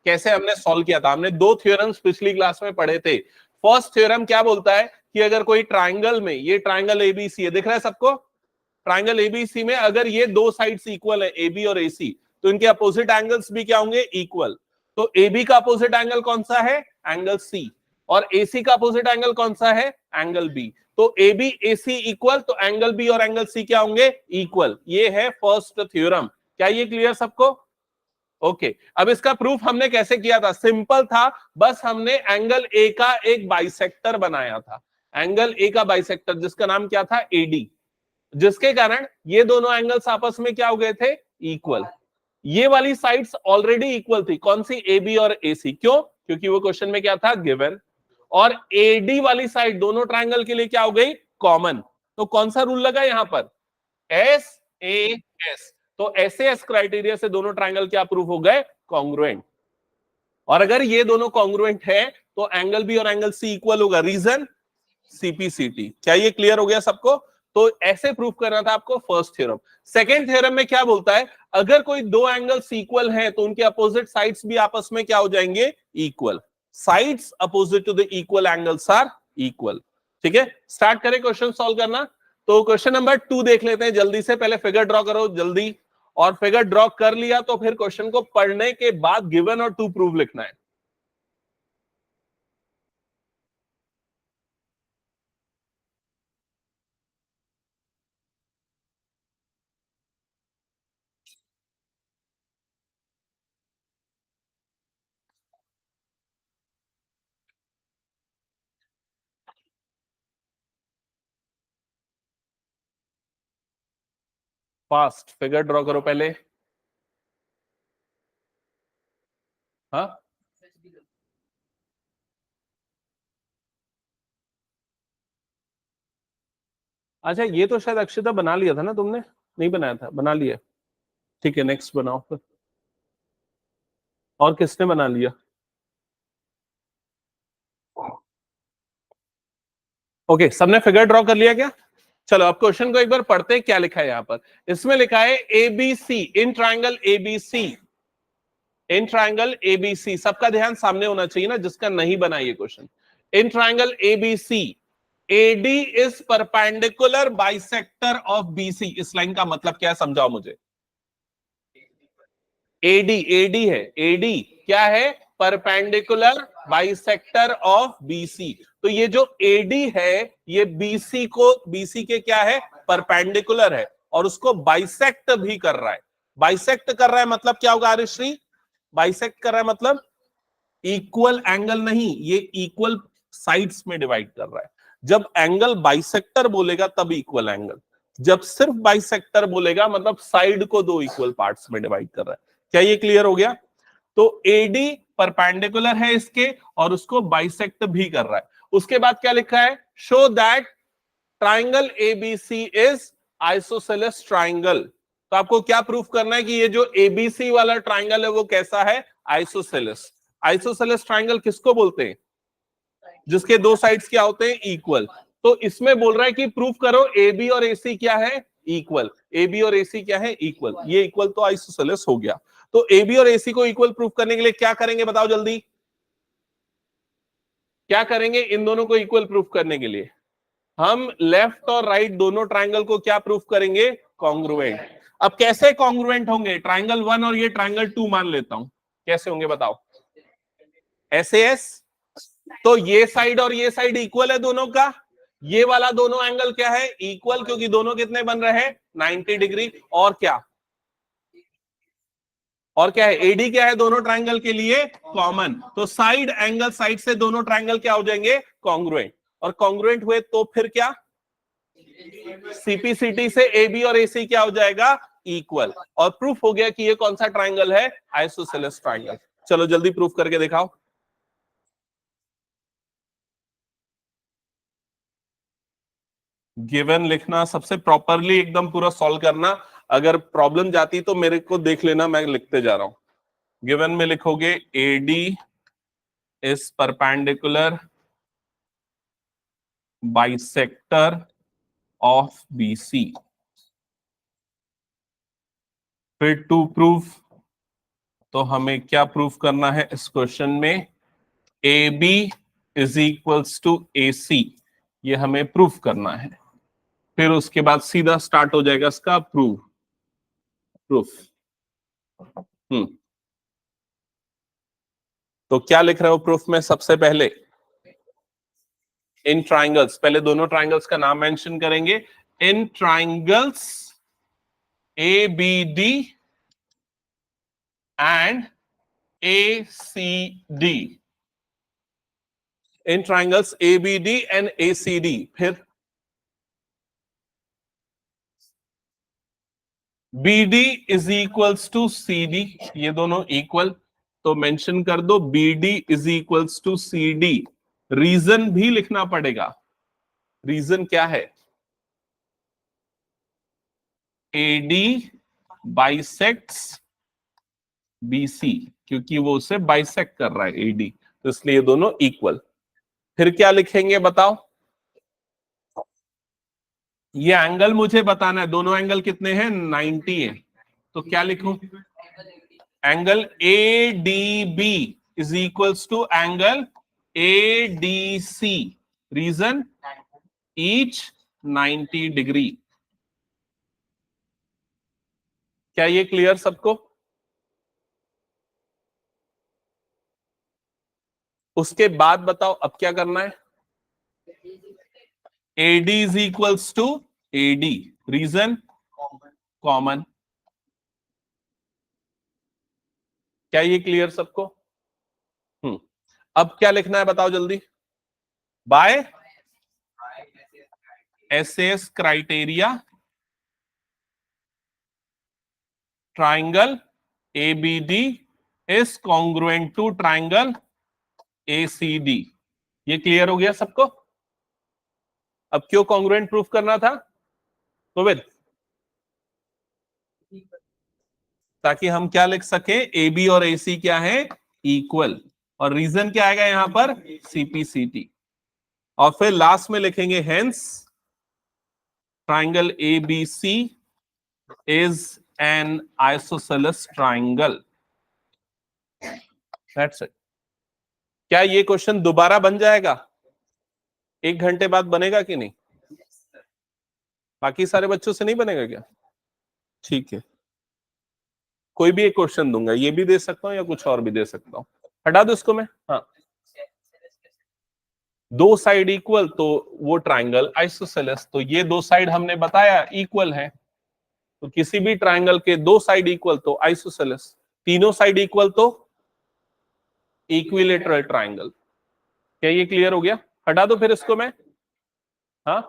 कैसे हमने सॉल्व किया था। हमने दो थ्योरम्स पिछली क्लास में पढ़े थे। फर्स्ट थ्योरम क्या बोलता है कि अगर कोई ट्राइंगल में, ये ट्राइंगल एबीसी है, दिख रहा है सबको, ट्राइंगल एबीसी में अगर ये दो साइड्स इक्वल है, एबी और एसी, तो इनके अपोजिट एंगल्स भी क्या होंगे, इक्वल। तो एबी का अपोजिट एंगल कौन सा है, एंगल सी, और एसी का अपोजिट एंगल कौन सा है, एंगल बी। तो एबी एसी इक्वल, तो एंगल बी और एंगल सी क्या होंगे, इक्वल। ये है फर्स्ट थ्योरम। क्या ये क्लियर सबको? ओके। अब इसका प्रूफ हमने कैसे किया था, सिंपल था, बस हमने एंगल ए का एक बाइसेक्टर बनाया था, एंगल ए का बाइसेक्टर, जिसका नाम क्या था, एडी, जिसके कारण ये दोनों एंगल्स आपस में क्या हो गए थे, इक्वल। ये वाली साइड्स ऑलरेडी इक्वल थी, कौन सी, एबी और एसी। क्यों? क्योंकि वो क्वेश्चन में क्या था, गिवन। और एडी वाली साइड दोनों ट्रायंगल के लिए क्या हो गई, कॉमन। तो कौन सा रूल लगा यहां पर, एस ए एस। तो एस ए एस क्राइटेरिया से दोनों ट्रायंगल क्या प्रूफ हो गए, कॉन्ग्रुएंट। और अगर ये दोनों कॉन्ग्रुएंट है तो एंगल बी और एंगल सी इक्वल होगा, रीजन सीपीसीटी। क्या ये क्लियर हो गया सबको? तो ऐसे प्रूफ करना था आपको फर्स्ट थ्योरम। सेकंड थ्योरम में क्या बोलता है, अगर कोई दो एंगल्स इक्वल हैं तो उनके अपोजिट साइड्स भी आपस में क्या हो जाएंगे, equal. Sides opposite to the equal angles are equal. ठीक है, स्टार्ट करें क्वेश्चन सॉल्व करना। तो क्वेश्चन नंबर 2 देख लेते हैं जल्दी से। पहले फिगर ड्रॉ करो जल्दी, और फिगर ड्रॉ कर लिया तो फिर क्वेश्चन को पढ़ने के बाद गिवन और टू प्रूव लिखना है। फास्ट फिगर ड्रॉ करो पहले। हाँ, अच्छा ये तो शायद अक्षिता बना लिया था ना तुमने, नहीं बनाया था, बना लिया। ठीक है, नेक्स्ट बनाओ फिर। और किसने बना लिया? ओके, सबने फिगर ड्रॉ कर लिया क्या? चलो अब क्वेश्चन को एक बार पढ़ते हैं, क्या लिखा है यहां पर। इसमें लिखा है एबीसी, इन ट्राइंगल एबीसी, इन ट्राइंगल एबीसी, सबका ध्यान सामने होना चाहिए ना, जिसका नहीं बना ये question. In triangle ABC AD is perpendicular bisector of BC. इस लाइन का मतलब क्या है, समझाओ मुझे। एडी, एडी है, एडी क्या है, परपेंडिकुलर बाइसेक्टर ऑफ बीसी। तो ये जो एडी है ये बीसी को, बीसी के क्या है, परपेंडिकुलर है, और उसको बाइसेक्ट भी कर रहा है। बाइसेक्ट कर रहा है मतलब क्या होगा आरिश्री, बाइसेक्ट कर रहा है मतलब इक्वल एंगल नहीं, ये इक्वल साइड्स में डिवाइड कर रहा है। जब एंगल बाइसेक्टर बोलेगा तब इक्वल एंगल, जब सिर्फ बाइसेक्टर बोलेगा मतलब साइड को दो इक्वल पार्ट्स में डिवाइड कर रहा है। क्या ये क्लियर हो गया? तो एडी परपेंडिकुलर है इसके और उसको बाइसेक्ट भी कर रहा है। उसके बाद क्या लिखा है, show that triangle ABC is isosceles triangle. तो आपको क्या प्रूफ करना है कि ये जो एबीसी वाला ट्राइंगल है वो कैसा है, आइसोसेलेस। आइसोसेलेस ट्राइंगल किसको बोलते हैं, जिसके दो साइड्स क्या होते हैं, इक्वल। तो इसमें बोल रहा है कि प्रूफ करो ए बी और ए सी क्या है, इक्वल। ए बी और ए सी क्या है, इक्वल। ये इक्वल तो आइसोसेलेस हो गया। तो ए बी और ए सी को इक्वल प्रूफ करने के लिए क्या करेंगे बताओ जल्दी, क्या करेंगे इन दोनों को इक्वल प्रूफ करने के लिए? हम लेफ्ट और राइट दोनों ट्राइंगल को क्या प्रूफ करेंगे, कॉन्ग्रुएंट। अब कैसे कॉन्ग्रुएंट होंगे, ट्राइंगल 1 और ये ट्राइंगल 2 मान लेता हूं, कैसे होंगे बताओ, एस एस। तो ये साइड और ये साइड इक्वल है दोनों का, ये वाला दोनों एंगल क्या है, इक्वल, क्योंकि दोनों कितने बन रहे हैं, 90 डिग्री। और क्या, और क्या है, एडी क्या है दोनों ट्राइंगल के लिए, कॉमन। तो साइड एंगल, साइड से दोनों ट्राइंगल क्या हो जाएंगे, कॉन्ग्रुएंट। और कॉन्ग्रुएंट हुए तो फिर क्या, सीपीसीटी से एबी और एसी क्या हो जाएगा, इक्वल। और प्रूफ हो गया कि ये कौन सा ट्राइंगल है, आइसोसेलेस ट्राइंगल। चलो जल्दी प्रूफ करके दिखाओ। गिवन लिखना सबसे प्रॉपरली एकदम पूरा सॉल्व करना। अगर प्रॉब्लम जाती तो मेरे को देख लेना, मैं लिखते जा रहा हूं। गिवन में लिखोगे AD is perpendicular bisector of BC. फिर टू प्रूफ तो हमें क्या प्रूफ करना है इस क्वेश्चन में? A B is equals to A C, ये हमें प्रूफ करना है। फिर उसके बाद सीधा स्टार्ट हो जाएगा इसका प्रूफ। हम्म तो क्या लिख रहे हो प्रूफ में? सबसे पहले इन ट्राइंगल्स, पहले दोनों ट्राइंगल्स का नाम मेंशन करेंगे। In triangles A B D and A C D, in triangles A B D and A C D. फिर B D is equals to C D, ये दोनों इक्वल, तो मेंशन कर दो B D is equals to C D. Reason भी लिखना पड़ेगा। Reason क्या है? A D bisects B C, क्योंकि वो उसे बाइसेक्ट कर रहा है ए डी, तो इसलिए दोनों इक्वल। फिर क्या लिखेंगे बताओ? ये एंगल मुझे बताना है, दोनों एंगल कितने हैं? 90 है। तो क्या लिखूं? Angle A D B is equals to angle A D C. Reason each 90 degree. क्या ये क्लियर सबको? उसके बाद बताओ अब क्या करना है? AD is equals to AD। Reason common. क्या ये क्लियर सबको? अब क्या लिखना है बताओ जल्दी? By SS criteria triangle ABD is congruent to triangle ACD। ये क्लियर हो गया सबको? अब क्यों कॉन्ग्रुएंट प्रूफ करना था गोविंद? ताकि हम क्या लिख सके? AB और AC क्या है? इक्वल। और रीजन क्या आएगा यहां पर? CPCT। और फिर लास्ट में लिखेंगे hence triangle ABC is an isosceles triangle. That's it. क्या ये क्वेश्चन दोबारा बन जाएगा? 1 घंटे बाद बनेगा कि नहीं? बाकी सारे बच्चों से नहीं बनेगा क्या? ठीक है, कोई भी एक क्वेश्चन दूंगा, ये भी दे सकता हूं या कुछ और भी दे सकता हूं। हटा दो इसको मैं। हाँ, दो साइड इक्वल तो वो ट्राइंगल आइसोसेलेस, तो ये दो साइड हमने बताया इक्वल है, तो किसी भी ट्राइंगल के दो साइड इक्वल तो आइसोसेलेस, तीनों साइड इक्वल तो इक्विलेटरल ट्राइंगल। क्या ये क्लियर हो गया? हटा दो फिर इसको मैं। हाँ,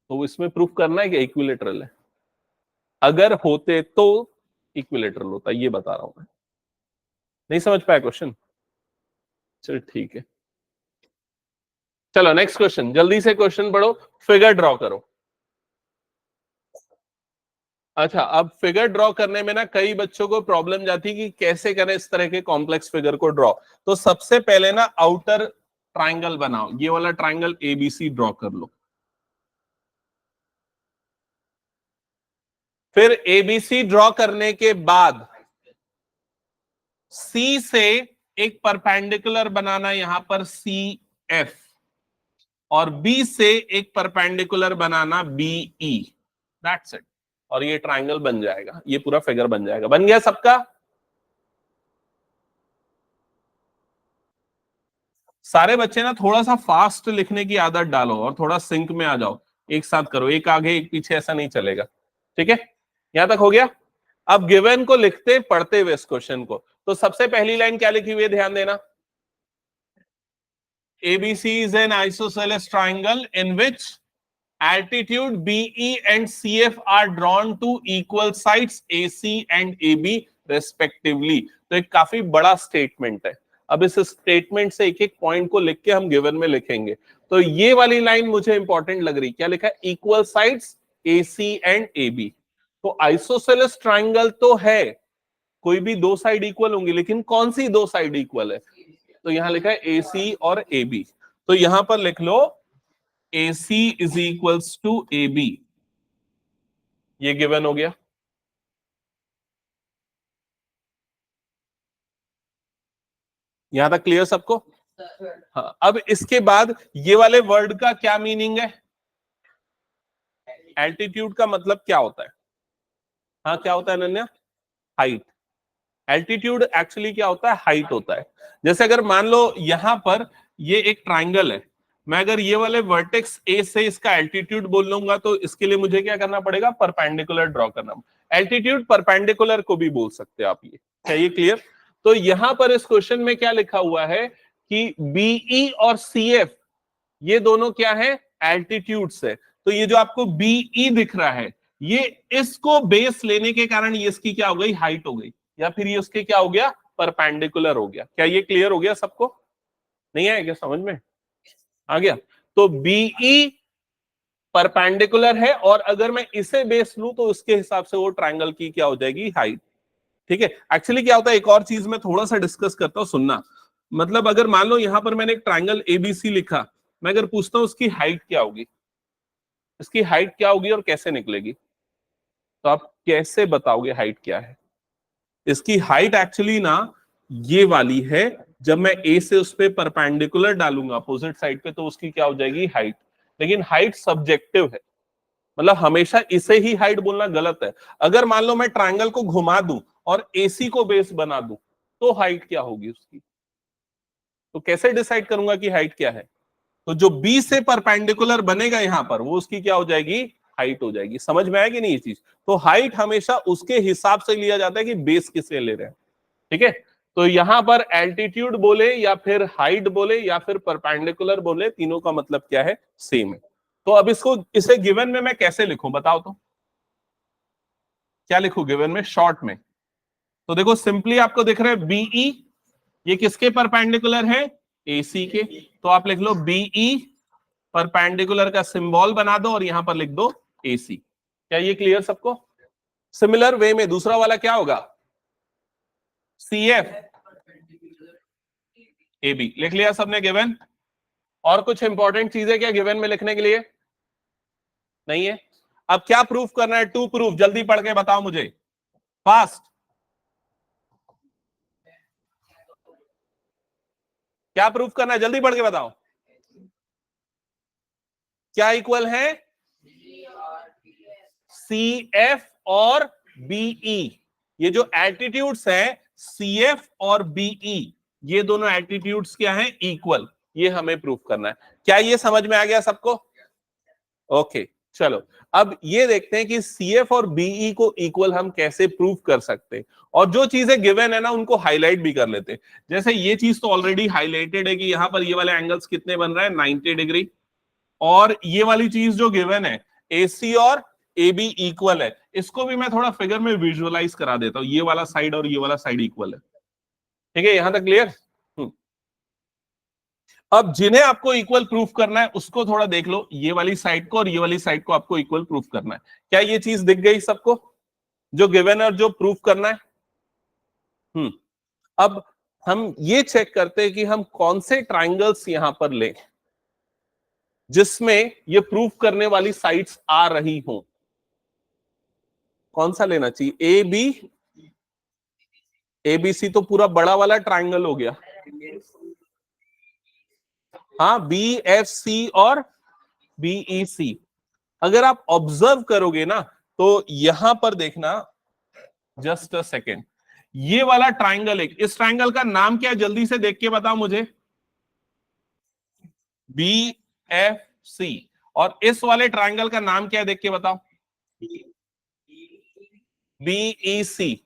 तो इसमें प्रूफ करना है कि इक्विलेटरल है। अगर होते तो इक्विलेटरल होता, ये बता रहा हूं मैं। नहीं समझ पाया क्वेश्चन? चल ठीक है, चलो नेक्स्ट क्वेश्चन, जल्दी से क्वेश्चन पढ़ो, फिगर ड्रॉ करो। अच्छा, अब फिगर ड्रॉ करने में ना कई बच्चों को प्रॉब्लम जाती है कि कैसे करें इस तरह के कॉम्प्लेक्स फिगर को ड्रॉ। तो सबसे पहले ना आउटर ट्राइंगल बनाओ, ये वाला ट्राइंगल ABC ड्रॉ कर लो। फिर ABC ड्रॉ करने के बाद C से एक परपेंडिकुलर बनाना यहां पर CF, और B से एक perpendicular banana BE। That's it. और ये ट्राइंगल बन जाएगा, ये पूरा फिगर बन जाएगा। बन गया सबका? सारे बच्चे ना थोड़ा सा फास्ट लिखने की आदत डालो और थोड़ा सिंक में आ जाओ, एक साथ करो, एक आगे एक पीछे ऐसा नहीं चलेगा। ठीक है, यहां तक हो गया? अब गिवन को लिखते पढ़ते हुए इस क्वेश्चन को, तो सबसे पहली लाइन क्या लिखी हुई है ध्यान देना? ABC is an isosceles triangle in which altitude BE and CF are drawn to equal sides AC and AB respectively। तो एक काफी बड़ा स्टेटमेंट है। अब इस स्टेटमेंट से एक एक पॉइंट को लिख के हम गिवन में लिखेंगे। तो ये वाली लाइन मुझे इंपॉर्टेंट लग रही, क्या लिखा है? Equal sides AC and AB। तो आइसोसेलेस ट्राइंगल तो है, कोई भी दो साइड इक्वल होंगी, लेकिन कौन सी दो साइड इक्वल है? तो यहां लिखा है AC और AB। तो यहां पर लिख लो AC is equals to AB। ये गिवन हो गया। यहां तक क्लियर सबको? हाँ, अब इसके बाद ये वाले वर्ड का क्या मीनिंग है? एल्टीट्यूड का मतलब क्या होता है? हाँ, क्या होता है अनन्या? हाइट। एल्टीट्यूड एक्चुअली क्या होता है? हाइट होता है। जैसे अगर मान लो यहां पर ये एक ट्राइंगल है, मैं अगर ये वाले वर्टेक्स ए से इसका एल्टीट्यूड बोल लूंगा तो इसके लिए मुझे क्या करना पड़ेगा? परपेंडिकुलर ड्रॉ करना। एल्टीट्यूड परपेंडिकुलर को भी बोल सकते हो आप। ये क्या ये क्लियर? तो यहां पर इस क्वेश्चन में क्या लिखा हुआ है कि बीई और सीएफ ये दोनों क्या है? एल्टीट्यूड्स है। तो ये जो आपको बीई दिख रहा है, ये इसको बेस लेने के कारण ये इसकी क्या हो गई? हाइट हो गई, या फिर ये उसके क्या हो गया? परपेंडिकुलर हो गया। क्या ये क्लियर हो गया सबको? नहीं आया क्या समझ में? आ गया? तो बीई परपेंडिकुलर है, और अगर मैं इसे बेस लूं तो उसके हिसाब से वो ट्रायंगल की क्या हो जाएगी? हाइट। ठीक है। एक्चुअली क्या होता है, एक और चीज मैं थोड़ा सा डिस्कस करता हूं, सुनना। मतलब अगर मान लो यहां पर मैंने एक ट्रायंगल एबीसी लिखा, मैं अगर पूछता हूं उसकी हाइट क्या होगी, इसकी हाइट क्या होगी और कैसे निकलेगी, तो आप कैसे बताओगे हाइट क्या है? इसकी हाइट एक्चुअली ना ये वाली है। जब मैं ए से उस पर परपेंडिकुलर डालूंगा अपोजिट साइड पे, तो उसकी क्या हो जाएगी? हाइट। लेकिन हाइट सब्जेक्टिव है, मतलब हमेशा इसे ही हाइट बोलना गलत है। अगर मान लो मैं ट्रायंगल को घुमा दूं और एसी को बेस बना दूं, तो हाइट क्या होगी उसकी? तो कैसे डिसाइड करूंगा कि हाइट क्या है? तो जो बी से परपेंडिकुलर बनेगा यहां पर, वो उसकी क्या हो जाएगी? हाइट हो जाएगी। समझ में आएगी नहीं ये चीज? तो हाइट हमेशा उसके हिसाब से लिया जाता है कि बेस किससे ले रहे हैं। ठीक है। तो यहां पर एल्टीट्यूड बोले या फिर हाइट बोले या फिर परपेंडिकुलर बोले, तीनों का मतलब क्या है? सेम है। तो अब इसको, इसे गिवन में मैं कैसे लिखूं बताओ तो? क्या लिखूं गिवन में शॉर्ट में? तो देखो सिंपली आपको दिख रहा है बीई, ये किसके परपेंडिकुलर है? एसी के। तो आप लिख लो बीई, परपेंडिकुलर का सिंबल बना दो और यहां पर लिख दो एसी। क्या ये क्लियर सबको? सिमिलर वे में दूसरा वाला क्या होगा? CF A B. लिख लिया सबने गिवन? और कुछ इंपॉर्टेंट चीजें क्या गिवन में लिखने के लिए? नहीं है। अब क्या प्रूफ करना है? टू प्रूफ, जल्दी पढ़ के बताओ मुझे, फास्ट। क्या प्रूफ करना है? जल्दी पढ़ के बताओ। क्या इक्वल है? सी एफ और बीई। ये जो एल्टीट्यूड्स है सी एफ और बीई, ये दोनों एल्टीट्यूड्स क्या हैं? इक्वल। ये हमें प्रूफ करना है। क्या ये समझ में आ गया सबको? ओके, चलो अब ये देखते हैं कि सी एफ और बीई को इक्वल हम कैसे प्रूफ कर सकते हैं। और जो चीजें गिवन है ना, उनको हाईलाइट भी कर लेते हैं। जैसे ये चीज तो ऑलरेडी हाईलाइटेड है कि यहां पर ये वाले एंगल्स कितने बन रहे हैं? 90 डिग्री। और ये वाली चीज जो गिवन है एसी और ए बी इक्वल है, इसको भी मैं थोड़ा फिगर में विजुअलाइज करा देता हूं। ये वाला साइड और ये वाला साइड इक्वल है। ठीक है, यहां तक क्लियर? अब जिन्हें आपको इक्वल प्रूफ करना है उसको थोड़ा देख लो, ये वाली साइड को और ये वाली साइड को आपको इक्वल प्रूफ करना है। क्या ये चीज दिख गई सबको, जो गिवन है और जो प्रूफ करना है? अब हम ये चेक करते हैं कि हम कौन से ट्राइंगल्स यहां पर लें जिसमें ये प्रूफ करने वाली साइड्स आ रही हों। कौन सा लेना चाहिए? ए बी, एबीसी तो पूरा बड़ा वाला ट्राइंगल हो गया। हाँ, बी एफ सी और बीई सी। अगर आप ऑब्जर्व करोगे ना, तो यहां पर देखना, जस्ट अ सेकेंड, ये वाला ट्राइंगल, एक इस ट्राइंगल का नाम क्या है? जल्दी से देख के बताओ मुझे। B F C. और इस वाले ट्राइंगल का नाम क्या है? देख के बताओ। बीई सी।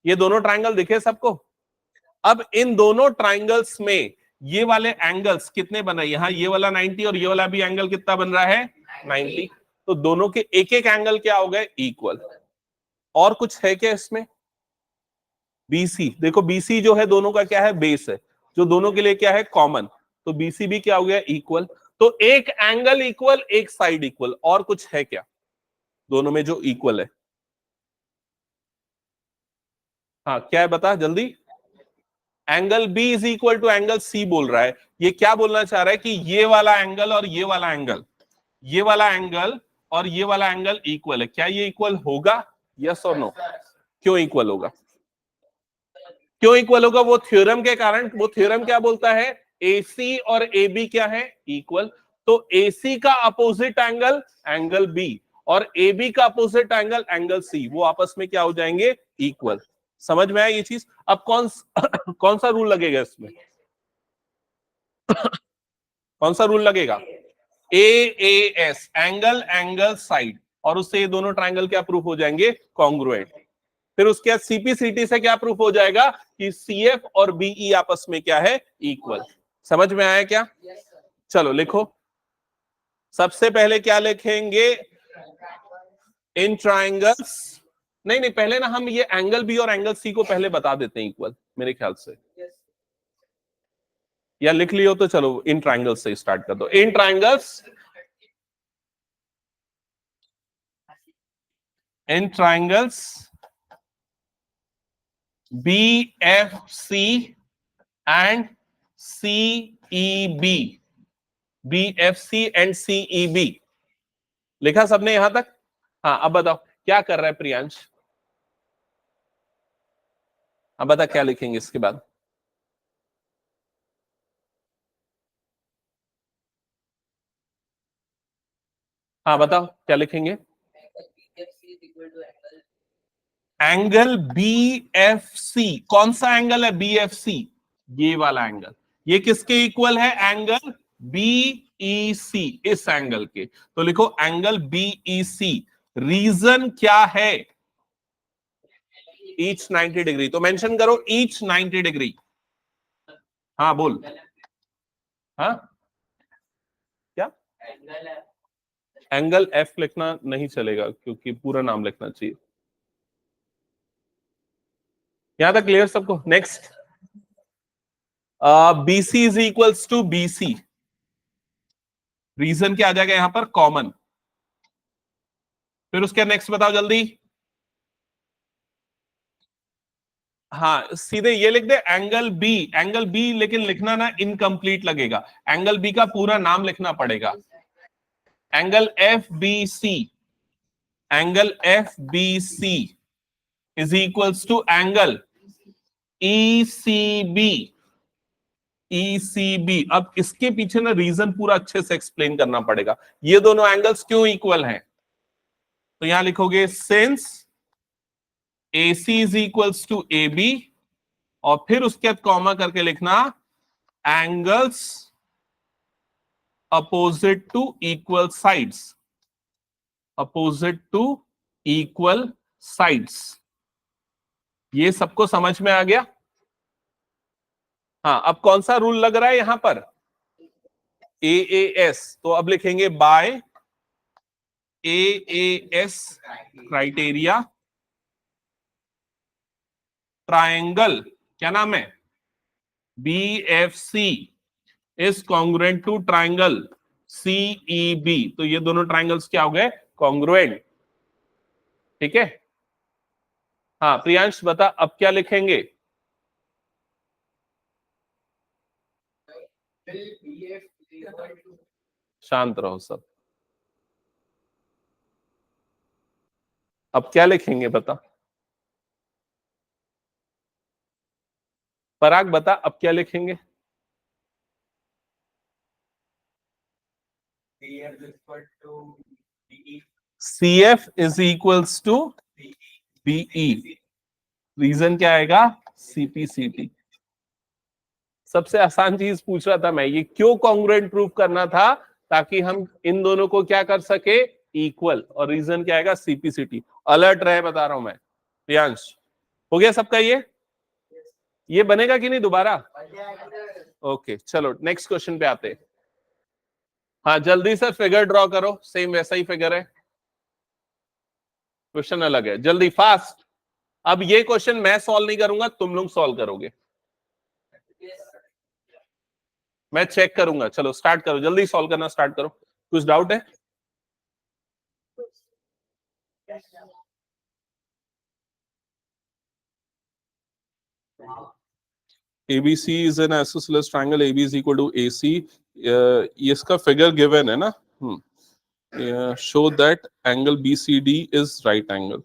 ये दोनों ट्राइंगल दिखे सबको? अब इन दोनों ट्राइंगल्स में ये वाले एंगल्स कितने बन रहे हैं? यहां ये वाला 90 और ये वाला भी एंगल कितना बन रहा है? 90। तो दोनों के एक एक एंगल क्या हो गए? इक्वल। और कुछ है क्या इसमें? बीसी, देखो बीसी जो है दोनों का क्या है? बेस है, जो दोनों के लिए क्या है? कॉमन। तो बीसी भी क्या हो गया? इक्वल। तो एक एंगल इक्वल, एक साइड इक्वल। और कुछ है क्या दोनों में जो इक्वल है? हाँ, क्या है बता जल्दी। Angle B is equal to angle C बोल रहा है। ये क्या बोलना चाह रहा है कि ये वाला एंगल और ये वाला एंगल, ये वाला एंगल और ये वाला एंगल इक्वल है। क्या ये इक्वल होगा? यस और नो? क्यों इक्वल होगा? क्यों इक्वल होगा? वो थ्योरम के कारण। वो थ्योरम क्या बोलता है? AC और AB क्या है? इक्वल। तो AC का अपोजिट एंगल एंगल B और AB का अपोजिट एंगल एंगल C, वो आपस में क्या हो जाएंगे? इक्वल। समझ में आया ये चीज? अब कौन सा रूल लगेगा इसमें? कौन सा रूल लगेगा? AAS, एंगल एंगल साइड, और उससे ये दोनों ट्रायंगल क्या प्रूफ हो जाएंगे? कॉन्ग्रुएंट। फिर उसके बाद CPCT से क्या प्रूफ हो जाएगा? कि CF और BE आपस में क्या है? इक्वल। समझ में आया क्या? चलो लिखो। सबसे पहले क्या लिखेंगे? इन ट्राइंगल्स, नहीं नहीं, पहले ना हम ये एंगल B और एंगल C को पहले बता देते हैं इक्वल, मेरे ख्याल से। या लिख लियो तो चलो इन ट्राइंगल्स से स्टार्ट कर दो। In triangles, in triangles BFC and CEB, BFC and CEB, लिखा सबने यहां तक? हाँ, अब बताओ क्या कर रहा है प्रियांश? अब बता क्या लिखेंगे इसके बाद? हाँ बताओ क्या लिखेंगे? एंगल BFC, कौन सा एंगल है BFC? ये वाला एंगल। ये किसके इक्वल है? एंगल BEC, इस एंगल के। तो लिखो एंगल BEC। रीजन क्या है? Each 90 degree. तो मेंशन करो ईच 90 डिग्री। हाँ बोल। हाँ क्या? एंगल F लिखना नहीं चलेगा क्योंकि पूरा नाम लिखना चाहिए। यहां तक क्लियर सबको? Next, BC is equals to BC। Reason क्या आ जाएगा यहां पर? कॉमन। फिर उसके नेक्स्ट बताओ जल्दी। हाँ सीधे ये लिख दे एंगल B। एंगल B लेकिन लिखना ना इनकम्प्लीट लगेगा, एंगल B का पूरा नाम लिखना पड़ेगा। Angle FBC, angle FBC is equals to angle ECB। ECB। अब इसके पीछे ना रीजन पूरा अच्छे से एक्सप्लेन करना पड़ेगा, ये दोनों एंगल्स क्यों इक्वल हैं। तो यहां लिखोगे since AC is equals to AB, और फिर उसके बाद कॉमा करके लिखना angles opposite to equal sides, opposite to equal sides. ये सबको समझ में आ गया? हाँ, अब कौन सा रूल लग रहा है यहां पर? AAS। तो अब लिखेंगे बाय AAS क्राइटेरिया ट्रायंगल, क्या नाम है? BFC is congruent to triangle CEB। तो ये दोनों ट्रायंगल्स क्या हो गए? कॉन्ग्रुएंट। ठीक है। हाँ प्रियांश बता अब क्या लिखेंगे? शांत रहो सब। अब क्या लिखेंगे बता? पराग बता अब क्या लिखेंगे? CF is equals to BE। Reason क्या आएगा? CPCT। सबसे आसान चीज पूछ रहा था मैं, ये क्यों कॉन्ग्रुएंट प्रूफ करना था? ताकि हम इन दोनों को क्या कर सके? इक्वल। और रीजन क्या आएगा? CPCT। अलर्ट रहे बता रहा हूं मैं। प्रियांश हो गया सबका? ये बनेगा कि नहीं दोबारा? ओके चलो नेक्स्ट क्वेश्चन पे आते हैं। हाँ जल्दी से फिगर ड्रॉ करो, सेम वैसा ही फिगर है, क्वेश्चन अलग है, जल्दी फास्ट। अब ये क्वेश्चन मैं सॉल्व नहीं करूंगा, तुम लोग सॉल्व करोगे, मैं चेक करूंगा। चलो स्टार्ट करो, जल्दी सॉल्व करना स्टार्ट करो। कुछ डाउट है? ABC is an isosceles triangle, AB is equal to AC। ये इसका फिगर गिवन है ना? Show that angle BCD is right angle.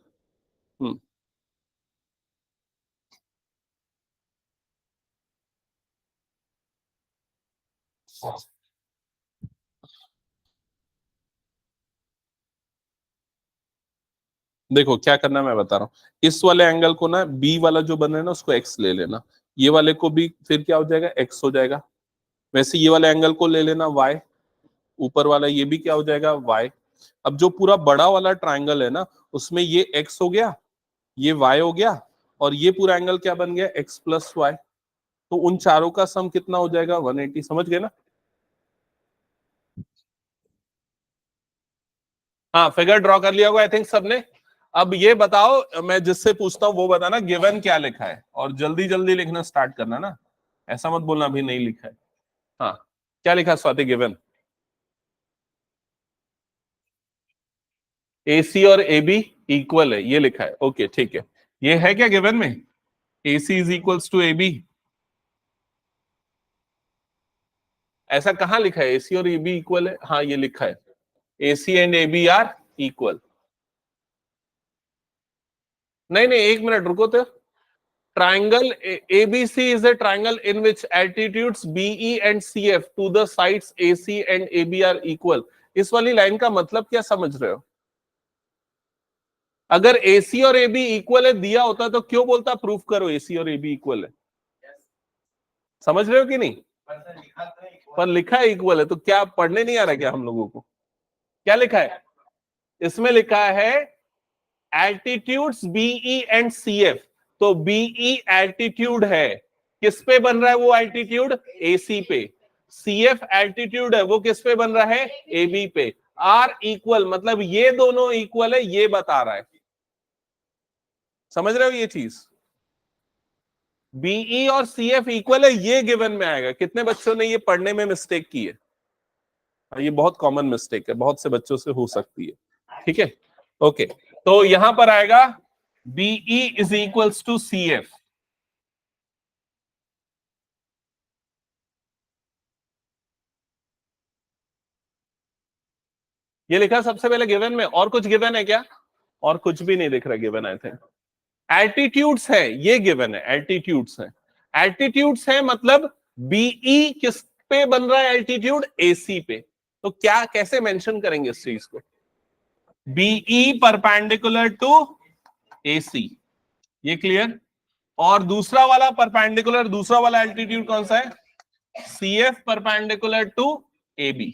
देखो क्या करना है मैं बता रहा हूँ। इस वाले एंगल को ना, बी वाला जो बन रहा है ना, उसको एक्स ले लेना। ये वाले को भी फिर क्या हो जाएगा, एक्स हो जाएगा। वैसे ये वाले एंगल को ले लेना वाई, ऊपर वाला ये भी क्या हो जाएगा, वाई। अब जो पूरा बड़ा वाला ट्राइंगल है ना, उसमें ये एक्स हो गया, ये वाई हो गया, और ये पूरा एंगल क्या बन गया, एक्स प्लस वाई। तो उन चारों का सम कितना हो जाएगा, 180। समझ गए ना? हाँ, फिगर ड्रॉ कर लिया होगा आई थिंक सबने। अब ये बताओ, मैं जिससे पूछता हूँ वो बताना गिवन क्या लिखा है, और जल्दी जल्दी लिखना स्टार्ट करना ना, ऐसा मत बोलना अभी नहीं लिखा है। हाँ, क्या लिखा स्वाति गिवन? ए सी और ए बी इक्वल है, ये लिखा है। ओके ठीक है, ये है क्या गिवन में? A C is equals to A B. ऐसा कहाँ लिखा है, ए सी और ए बी इक्वल है? हाँ ये लिखा है, A C and A B are equal. नहीं नहीं, एक मिनट रुको तो। triangle ABC is a triangle in which altitudes BE and CF to the sides AC and AB are equal। इस वाली लाइन का मतलब क्या समझ रहे हो? अगर AC और AB इक्वल है दिया होता तो क्यों बोलता प्रूफ करो AC और AB इक्वल है? समझ रहे हो कि नहीं? पर लिखा है इक्वल है, तो क्या पढ़ने नहीं आ रहा क्या हम लोगों को? क्या लिखा है इसमें? लिखा है एल्टीट्यूड्स बीई एंड सीएफ। तो बीई एल्टीट्यूड है, किस पे बन रहा है वो एल्टीट्यूड? एसी पे। सीएफ एल्टीट्यूड है, वो किस पे बन रहा है? एबी पे। आर इक्वल मतलब ये दोनों इक्वल है, ये बता रहा है। समझ रहे हो ये चीज? बीई और सीएफ इक्वल है, ये गिवन में आएगा। कितने बच्चों ने ये पढ़ने में मिस्टेक की है? ये बहुत कॉमन मिस्टेक है, बहुत से बच्चों से हो सकती है। ठीक है, ओके। तो यहां पर आएगा BE is equals to C F. ये लिखा सबसे पहले गिवन में। और कुछ गिवन है क्या? और कुछ भी नहीं दिख रहा गिवन आई थिंक। एल्टीट्यूड्स है, ये गिवन है, एल्टीट्यूड्स है। एल्टीट्यूड्स है मतलब बीई किस पे बन रहा है एल्टीट्यूड? एसी पे। तो क्या कैसे मेंशन करेंगे इस चीज को? बीई परपेंडिकुलर टू एसी, ये क्लियर। और दूसरा वाला परपेंडिकुलर, दूसरा वाला एल्टीट्यूड कौन सा है? C F perpendicular to A B.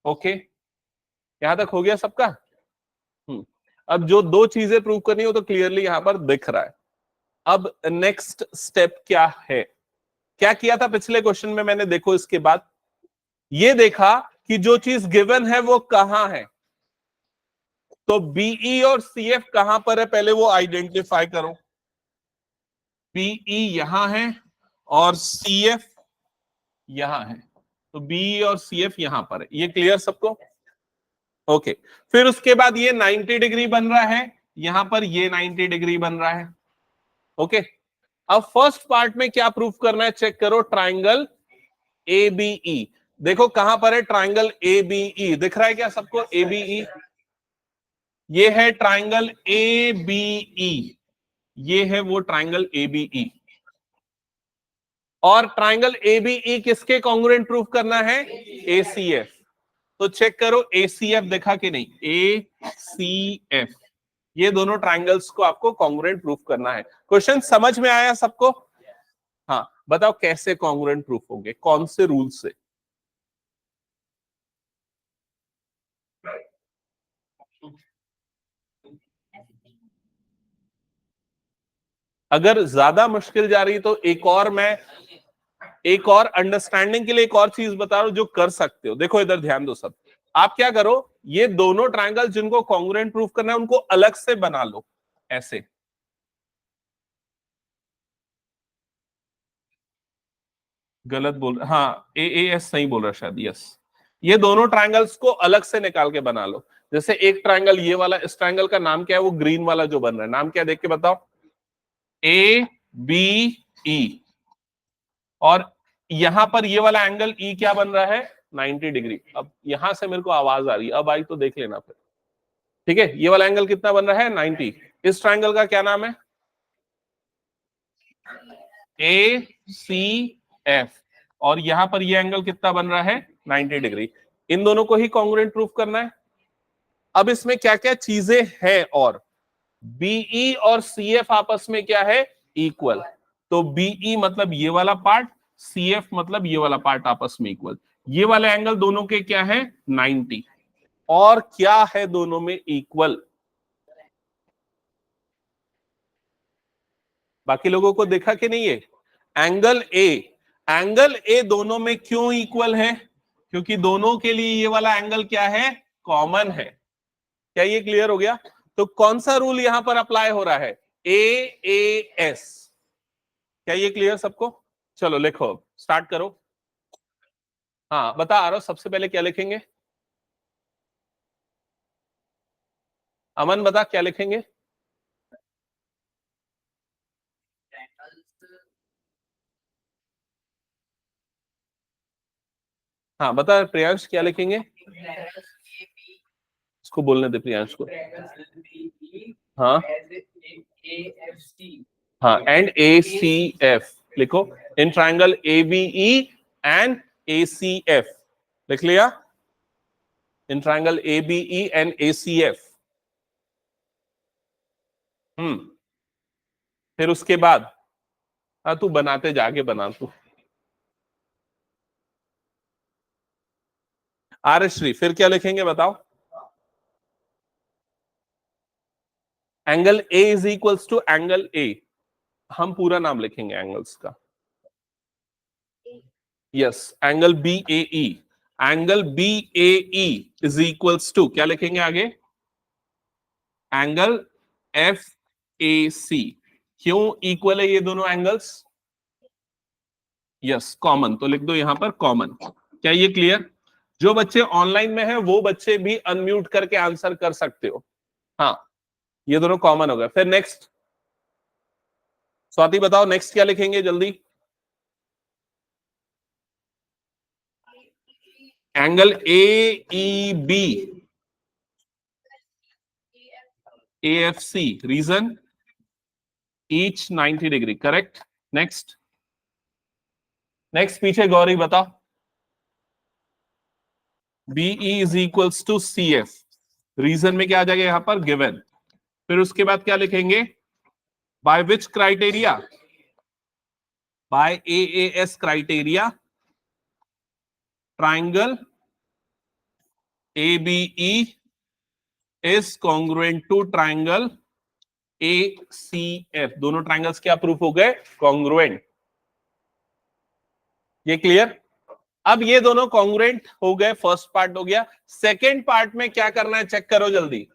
Okay, यहां तक हो गया सबका? अब जो दो चीजें प्रूव करनी हो तो क्लियरली यहां पर दिख रहा है। अब नेक्स्ट स्टेप क्या है? क्या किया था पिछले क्वेश्चन में मैंने? देखो इसके बाद ये देखा कि जो चीज गिवन है वो कहां है। तो बीई और सीएफ कहां पर है, पहले वो आइडेंटिफाई करो। बीई यहां है और सीएफ यहां है। तो बीई और सीएफ यहां पर है, ये क्लियर सबको? ओके। फिर उसके बाद ये 90 डिग्री बन रहा है, यहां पर ये 90 डिग्री बन रहा है। ओके। अब फर्स्ट पार्ट में क्या प्रूफ करना है, चेक करो। ट्राइंगल ए बी ई, देखो कहां पर है ट्राइंगल ए बी ई, दिख रहा है क्या सबको? ए बी ई, ये है ट्राइंगल ए बी ई, ये है वो ट्राइंगल ए बी ई। और ट्राइंगल ए बी ई किसके कॉन्ग्रुएंट प्रूफ करना है? A C F. तो चेक करो ए सी एफ देखा कि नहीं? ए सी एफ, ये दोनों ट्राइंगल्स को आपको कॉन्ग्रुएंट प्रूफ करना है। क्वेश्चन समझ में आया सबको? हाँ, बताओ कैसे कॉन्ग्रुएंट प्रूफ होंगे, कौन से रूल से? अगर ज्यादा मुश्किल जा रही तो एक और मैं, एक और अंडरस्टैंडिंग के लिए एक और चीज बता रहा हूं जो कर सकते हो। देखो इधर ध्यान दो सब। आप क्या करो, ये दोनों ट्रायंगल जिनको कॉन्ग्रुएंट प्रूफ करना है उनको अलग से बना लो, ऐसे। गलत बोल, हाँ ए ए एस नहीं बोल रहा शायद, यस। ये दोनों ट्रायंगल्स को अलग से निकाल के बना लो। जैसे एक ट्रायंगल ये वाला, इस ट्रायंगल का नाम क्या है? वो ग्रीन वाला जो बन रहा है, नाम क्या देख के बताओ? A B E. और यहां पर ये वाला एंगल ई क्या बन रहा है? 90 डिग्री। अब यहां से मेरे को आवाज आ रही है, अब आई तो देख लेना फिर। ठीक है, ये वाला एंगल कितना बन रहा है? 90। इस ट्रायंगल का क्या नाम है? A C F. और यहां पर ये एंगल कितना बन रहा है 90 डिग्री। इन दोनों को ही कॉन्ग्रुएंट प्रूफ करना है। अब इसमें क्या क्या चीजें हैं, और बीई और सीएफ आपस में क्या है इक्वल, तो बीई मतलब ये वाला पार्ट, सीएफ मतलब ये वाला पार्ट आपस में इक्वल। ये वाले एंगल दोनों के क्या है 90, और क्या है दोनों में इक्वल। बाकी लोगों को देखा कि नहीं, ये एंगल ए दोनों में क्यों इक्वल है, क्योंकि दोनों के लिए ये वाला एंगल क्या है कॉमन है। क्या ये क्लियर हो गया? तो कौन सा रूल यहां पर अप्लाई हो रहा है, AAS। क्या ये क्लियर सबको? चलो लिखो, स्टार्ट करो। हाँ बता आ रहा हूं, सबसे पहले क्या लिखेंगे? अमन बता क्या लिखेंगे? हाँ बता प्रियांश क्या लिखेंगे? इसको बोलने दे प्रियांश को। हाँ हाँ, एंड ACF लिखो। In triangle ABE and ACF लिख लिया। In triangle ABE and ACF। फिर उसके बाद हाँ तू बनाते जाके बना तू। आरश्री फिर क्या लिखेंगे बताओ? Angle A is equals to angle A, हम पूरा नाम लिखेंगे एंगल्स का। Yes, angle BAE, angle BAE is equals to क्या लिखेंगे आगे, एंगल FAC। क्यों इक्वल है ये दोनों एंगल्स? यस कॉमन, तो लिख दो यहां पर कॉमन। क्या ये क्लियर? जो बच्चे ऑनलाइन में हैं वो बच्चे भी अनम्यूट करके आंसर कर सकते हो। हाँ ये दोनों कॉमन हो गए। फिर नेक्स्ट स्वाति बताओ, नेक्स्ट क्या लिखेंगे जल्दी? Angle AEB AFC, reason each 90 degree, correct. Next next पीछे गौरी बताओ। BE is equals to CF, reason में क्या आ जाएगा यहां पर गिवन। फिर उसके बाद क्या लिखेंगे, by which criteria, by AAS criteria triangle ABE is congruent to triangle ACF। दोनों ट्राइंगल्स क्या प्रूफ हो गए, कॉन्ग्रुएंट। ये क्लियर? अब ये दोनों कॉन्ग्रुएंट हो गए, फर्स्ट पार्ट हो गया। सेकंड पार्ट में क्या करना है चेक करो जल्दी।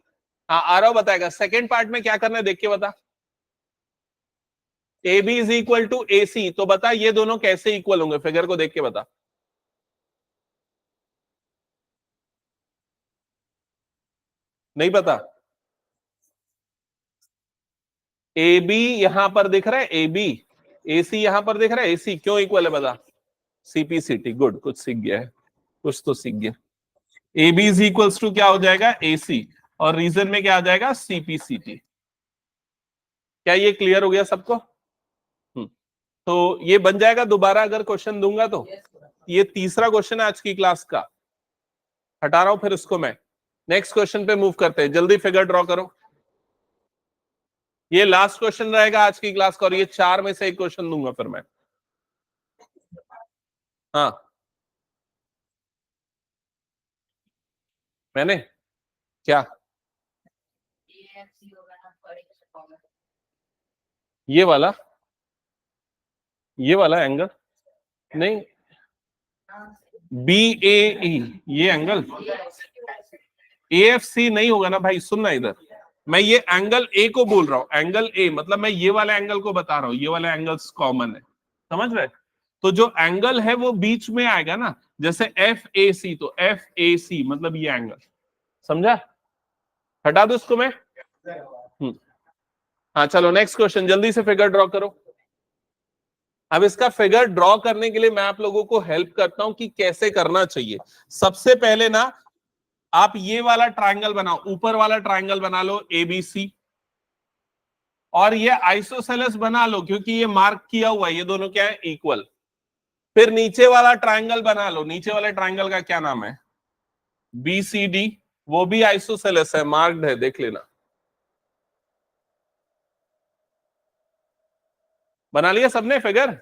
हाँ आरव बताएगा सेकंड पार्ट में क्या करना है, देख के बता। AB is equal to AC, तो बता ये दोनों कैसे इक्वल होंगे, फिगर को देख के बता। नहीं पता? AB यहां पर दिख रहा है AB, AC यहां पर दिख रहा है AC, क्यों इक्वल है बता? CPCT, गुड, कुछ सीख गया है, कुछ तो सीख गया। AB इज इक्वल्स टू क्या हो जाएगा AC, और रीजन में क्या आ जाएगा CPCT। क्या ये क्लियर हो गया सबको? तो ये बन जाएगा दोबारा अगर क्वेश्चन दूंगा तो। ये तीसरा क्वेश्चन है आज की क्लास का, हटा रहा हूं फिर उसको मैं। नेक्स्ट क्वेश्चन पे मूव करते हैं, जल्दी फिगर ड्रॉ करो। ये लास्ट क्वेश्चन रहेगा आज की क्लास का, और ये 4 में से एक क्वेश्चन दूंगा फिर मैं। हाँ मैंने क्या, ये वाला एंगल नहीं, BAE ये एंगल AFC नहीं होगा ना भाई, सुनना इधर, मैं ये एंगल A को बोल रहा हूं, एंगल A मतलब मैं ये वाला एंगल को बता रहा हूं, ये वाला एंगल्स कॉमन है, समझ रहे? तो जो एंगल है वो बीच में आएगा ना, जैसे FAC, तो FAC मतलब ये एंगल, समझा? हटा दो इसको मैं। हाँ चलो नेक्स्ट क्वेश्चन, जल्दी से फिगर ड्रॉ करो। अब इसका फिगर ड्रॉ करने के लिए मैं आप लोगों को हेल्प करता हूं कि कैसे करना चाहिए। सबसे पहले ना आप ये वाला ट्रायंगल बनाओ, ऊपर वाला ट्रायंगल बना लो ABC, और ये आइसोसेलेस बना लो क्योंकि ये मार्क किया हुआ है, ये दोनों क्या है इक्वल। फिर नीचे वाला ट्रायंगल बना लो, नीचे वाले ट्रायंगल का क्या नाम है? BCD, वो भी आइसोसेलेस है, मार्क्ड है, देख लेना। बना लिया सबने फिगर?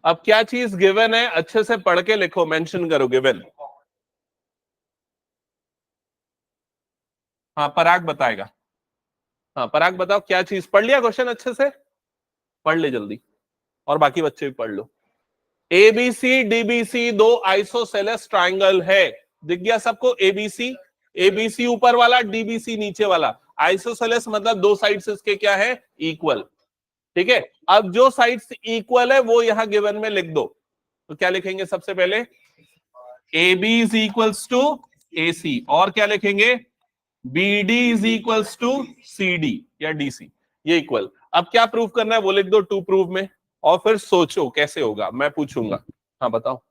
अब क्या चीज गिवन है, अच्छे से पढ़ के लिखो, मेंशन करो गिवन। हाँ, पराग बताएगा। हाँ, पराग बताओ क्या चीज। पढ़ लिया क्वेश्चन अच्छे से? पढ़ ले जल्दी, और बाकी बच्चे भी पढ़ लो। एबीसी डीबीसी दो आइसोसेलेस ट्राइंगल है, दिख गया सबको? एबीसी, एबीसी ऊपर वाला, डीबीसी नीचे वाला। आइसोसेलेस मतलब दो साइड्स इसके क्या है? इक्वल। ठीक है, अब जो साइड्स इक्वल है वो यहां गिवन में लिख दो। तो क्या लिखेंगे सबसे पहले? AB is equals to AC, और क्या लिखेंगे? BD is equals to CD या DC, ये इक्वल। अब क्या प्रूव करना है वो लिख दो टू प्रूव में, और फिर सोचो कैसे होगा, मैं पूछूंगा। हाँ बताओ।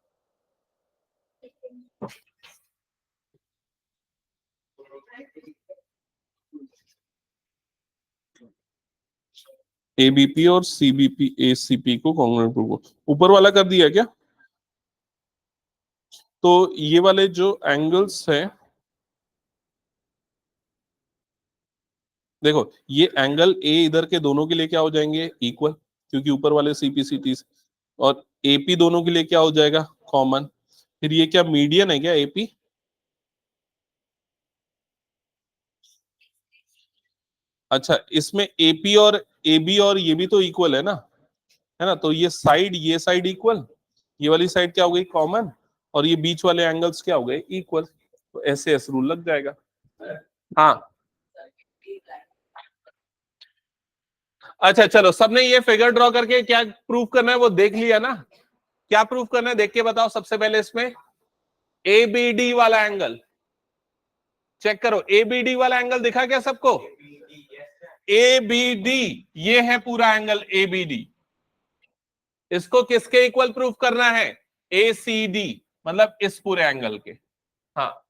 ABP और CBP ACP को कॉन्ग्रुएंट प्रूव, ऊपर वाला कर दिया क्या? तो ये वाले जो एंगल्स हैं, देखो ये एंगल ए इधर के दोनों के लिए क्या हो जाएंगे? इक्वल, क्योंकि ऊपर वाले CPCT, और AP दोनों के लिए क्या हो जाएगा? कॉमन। फिर ये क्या मीडियन है क्या AP? अच्छा, इसमें AP और AB और ये भी तो इक्वल है ना, है ना? तो ये साइड इक्वल, ये वाली साइड क्या हो गई? कॉमन, और ये बीच वाले एंगल्स क्या हो गए? इक्वल। तो ऐसे ऐसे रूल लग जाएगा। हाँ, अच्छा चलो, सबने ये फिगर ड्रॉ करके क्या प्रूव करना है वो देख लिया ना? क्या प्रूव करना है देख के बताओ सबसे पहले। इसमें ABD वाला एंगल चेक करो, ABD वाला एंगल दिखा क्या सबको? ABD, ये है पूरा एंगल ABD। इसको किसके इक्वल प्रूव करना है? ACD, मतलब इस पूरे एंगल के। हाँ,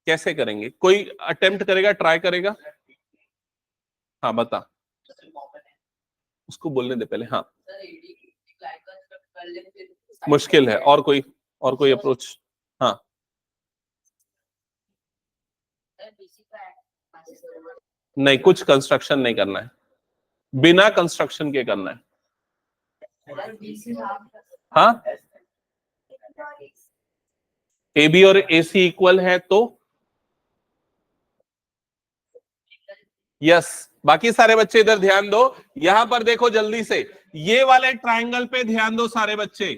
कैसे करेंगे? कोई अटेम्प्ट करेगा, ट्राई करेगा? हाँ बता, उसको बोलने दे पहले। हाँ, मुश्किल है, और कोई अप्रोच? हाँ, नहीं, कुछ कंस्ट्रक्शन नहीं करना है, बिना कंस्ट्रक्शन के करना है। हाँ, AB और AC इक्वल है तो यस। बाकी सारे बच्चे इधर ध्यान दो, यहां पर देखो जल्दी से, ये वाले ट्रायंगल पे ध्यान दो सारे बच्चे।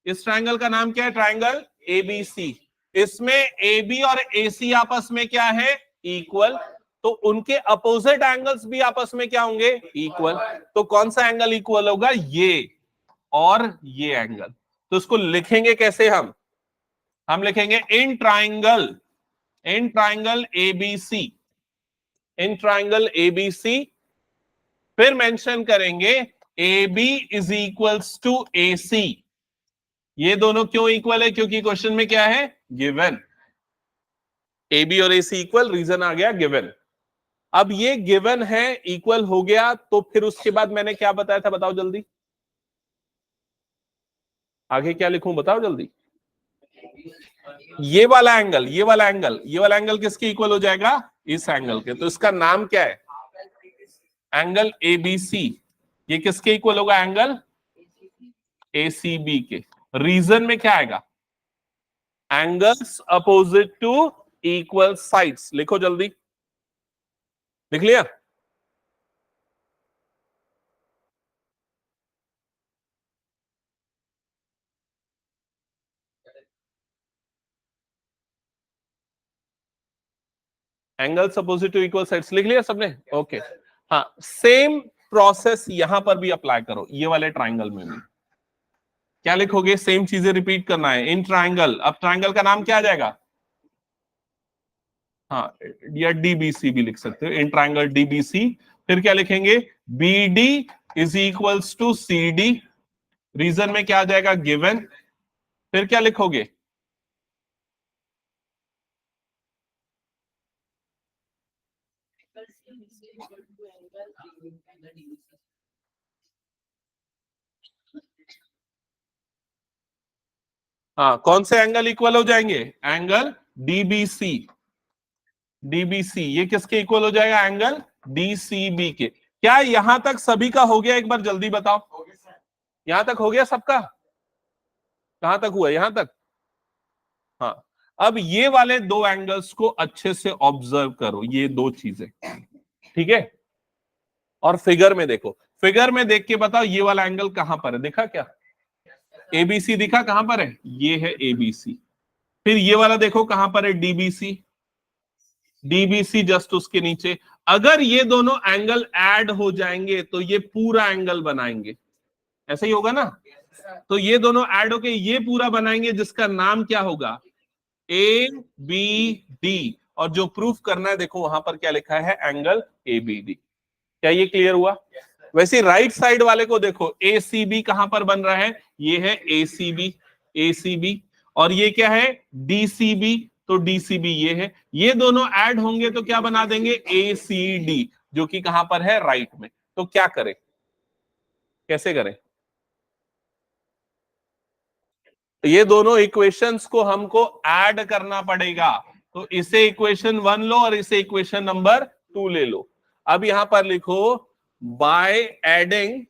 इस ट्रायंगल का नाम क्या है? Triangle ABC। इसमें AB और AC आपस में क्या है? इक्वल। तो उनके अपोजिट एंगल्स भी आपस में क्या होंगे? इक्वल। तो कौन सा एंगल इक्वल होगा? ये और ये एंगल। तो इसको लिखेंगे कैसे हम लिखेंगे in triangle ABC, in triangle ABC, फिर मेंशन करेंगे AB is equals to AC। ये दोनों क्यों इक्वल है? क्योंकि क्वेश्चन में क्या है? गिवन। AB और AC इक्वल, रीजन आ गया गिवन। अब ये गिवन है, इक्वल हो गया, तो फिर उसके बाद मैंने क्या बताया था, बताओ जल्दी। आगे क्या लिखूं बताओ जल्दी। ये वाला एंगल, ये वाला एंगल, ये वाला एंगल किसके इक्वल हो जाएगा? इस एंगल के। तो इसका नाम क्या है? Angle ABC। ये किसके इक्वल होगा? एंगल ACB के। रीजन में क्या आएगा? Angles opposite to equal sides. लिखो जल्दी, लिख लिया? Angles opposite to equal sides लिख लिया सबने? ओके। हाँ, सेम प्रोसेस यहां पर भी अप्लाई करो, ये वाले ट्राइंगल में भी। क्या लिखोगे? सेम चीजें रिपीट करना है। इन ट्राइंगल, अब ट्राइंगल का नाम क्या आ जाएगा? हाँ, या DBC भी लिख सकते हो, इन ट्राइंगल DBC। फिर क्या लिखेंगे? BD is equals to CD। Reason में क्या आ जाएगा? गिवन। फिर क्या लिखोगे? हाँ, कौन से एंगल इक्वल हो जाएंगे? Angle DBC. डीबीसी ये किसके इक्वल हो जाएगा? एंगल डीसीबी के। क्या यहां तक सभी का हो गया? एक बार जल्दी बताओ, यहां तक हो गया सबका? कहां तक हुआ? यहां तक। हाँ, अब ये वाले दो एंगल्स को अच्छे से ऑब्जर्व करो, ये दो चीजें, ठीक है? और फिगर में देखो, फिगर में देख के बताओ ये वाला एंगल कहां पर है? देखा क्या? एबीसी दिखा? कहां पर है? ये है एबीसी। फिर ये वाला देखो कहां पर है? डीबीसी। डीबीसी जस्ट उसके नीचे। अगर ये दोनों एंगल ऐड हो जाएंगे तो ये पूरा एंगल बनाएंगे, ऐसा ही होगा ना? तो ये दोनों ऐड होके ये पूरा बनाएंगे, जिसका नाम क्या होगा? A B D. और जो प्रूफ करना है देखो वहां पर क्या लिखा है? Angle A B D. क्या ये क्लियर हुआ? वैसे राइट साइड वाले को देखो, ए सी बी कहां पर बन रहा है? ये है A C B. A C B. और ये क्या है? D C B. तो डी सी बी ये है। ये दोनों ऐड होंगे तो क्या बना देंगे? ए सी डी, जो कि कहां पर है? राइट में। तो क्या करें? कैसे करें? ये दोनों इक्वेशंस को हमको ऐड करना पड़ेगा। तो इसे इक्वेशन 1 लो और इसे इक्वेशन नंबर 2 ले लो। अब यहां पर लिखो बाय एडिंग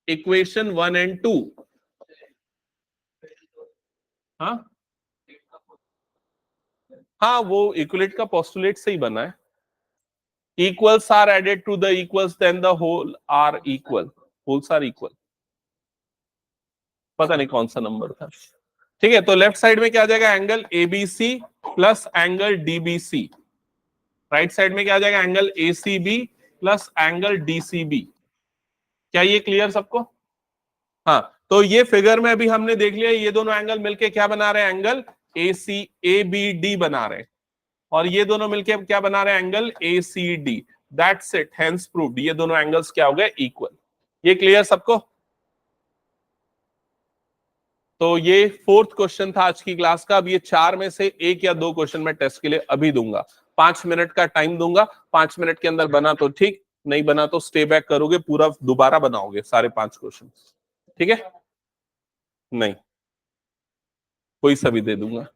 इक्वेशन 1 एंड 2। हाँ हाँ, वो इक्वलेट का पोस्टुलेट से ही बना है। Equals are added to the equals then the whole are equal. Wholes are equal, पता नहीं कौन सा नंबर था। ठीक है, तो लेफ्ट साइड में क्या आ जाएगा? Angle ABC plus angle DBC. Right side में क्या आ जाएगा? Angle ACB plus angle DCB. क्या ये क्लियर सबको? हाँ, तो ये फिगर में अभी हमने देख लिया, ये दोनों एंगल मिलके क्या बना रहे हैं? Angle AC A B D बना रहे हैं। और ये दोनों मिलके क्या बना रहे हैं? Angle A C D. That's it, hence proved. ये दोनों एंगल्स क्या हो गए? इक्वल। ये क्लियर सबको? तो ये फोर्थ क्वेश्चन था आज की क्लास का। अब ये चार में से एक या दो क्वेश्चन मैं टेस्ट के लिए अभी दूंगा। 5 मिनट का टाइम दूंगा। 5 मिनट के अंदर बना तो ठीक, नहीं बना तो स्टे बैक करोगे, पूरा दोबारा बनाओगे सारे 5 क्वेश्चन। ठीक है? नहीं, कोई सा भी दे दूंगा।